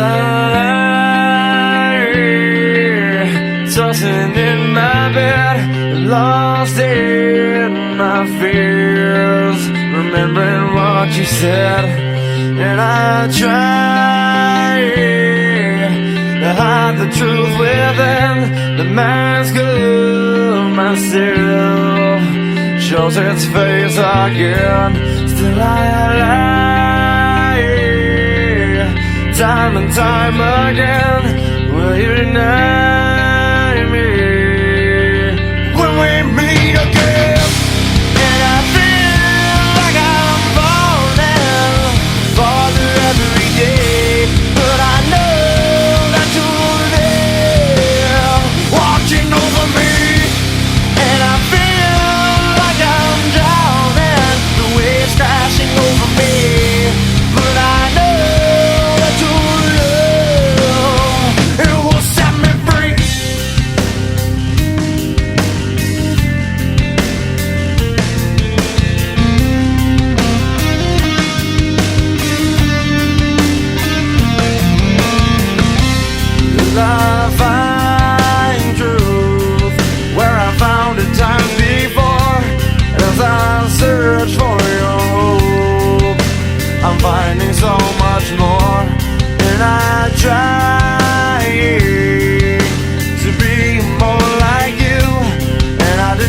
lie, tossing in my bed, lost in my fears, remembering what you said. And I try to hide the truth within the mask of myself, shows its face again. Still I lie, time and time again. Will you deny me when we meet again? And I feel like I'm falling farther every day, but I know that you're there watching over me. And I feel like I'm drowning, the waves crashing over me, but I know that your love, it will set me free. Will I find truth where I found it times before? As I search for your hope, I'm finding